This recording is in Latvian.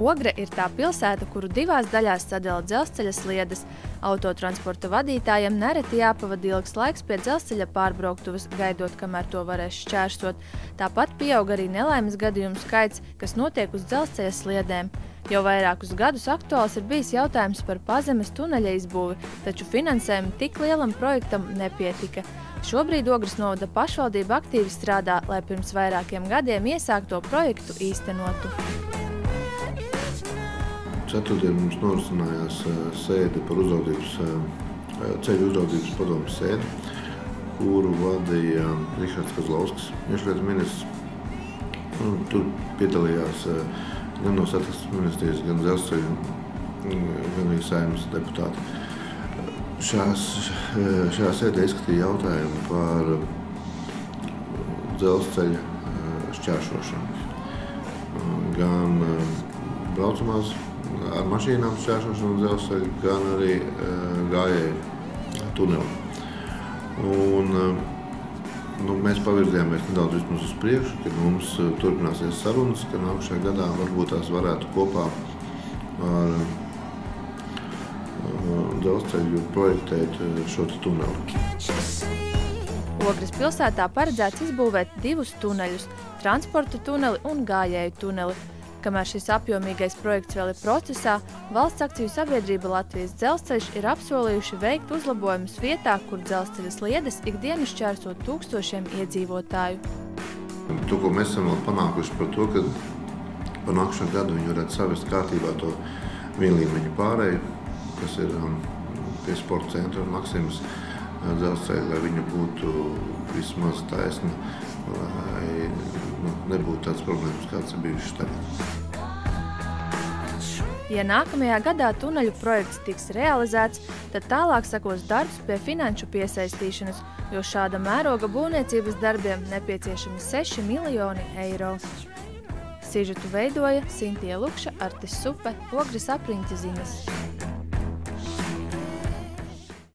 Ogre ir tā pilsēta, kuru divās daļās sadala dzelzceļa sliedes. Autotransporta vadītājiem nereti jāpavada ilgs laiks pie dzelzceļa pārbrauktuves, gaidot, kamēr to varēs šķērsot. Tāpat pieaug arī nelaimes gadījumu skaits, kas notiek uz dzelzceļa sliedēm. Jau vairākus gadus aktuāls ir bijis jautājums par pazemes tuneļa izbūvi, taču finansējumu tik lielam projektam nepietika. Šobrīd Ogres novada pašvaldība aktīvi strādā, lai pirms vairākiem gadiem iesākto projektu īstenotu. Ceturtdien mums norisinājās sēde par ceļu uzraudzības padomes sēdi, kuru vadīja Rihards Kazlauskas, iekšlietu ministrs. Tur piedalījās gan no satiksmes ministrijas, gan dzelzceļa, gan arī Saeimas deputāti. Šajā sēdē izskatīja jautājumu par dzelzceļa šķēršošanu. Gan braucamās ar mašīnām šķēršošanu dzelzceļu, gan arī gājēju tuneli. Mēs pavirzījāmies nedaudz vismaz uz priekšu, kad mums turpināsies sarunas, ka nākušajā gadā varbūt tās varētu kopā ar dzelzceļu projektēt šo tuneli. Ogres pilsētā paredzēts izbūvēt 2 tuneļus – transporta tuneli un gājēju tuneli. Kamēr šis apjomīgais projekts vēl ir procesā, valsts akciju sabiedrība Latvijas dzelzceļš ir apsolījuši veikt uzlabojumus vietā, kur dzelzceļa sliedes ikdienu šķērso tūkstošiem iedzīvotāju. To, ko mēs esam vēl panākuši par to, ka par nākušo gadu viņi varētu savest kārtībā to vienlīmeņu pārēju, kas ir pie sporta centra un Maksimas dzelzceļa, lai viņa būtu vismaz taisna, lai nebūtu tāds problēmas, kāds ir bijušas tagad. Ja nākamajā gadā tuneļu projekts tiks realizēts, tad tālāk sekos darbs pie finanšu piesaistīšanas, jo šāda mēroga būvniecības darbiem nepieciešami 6 miljoni eiro. Sižetu veidoja Sintija Lukša, Artis Supe, Ogres apriņķa ziņas.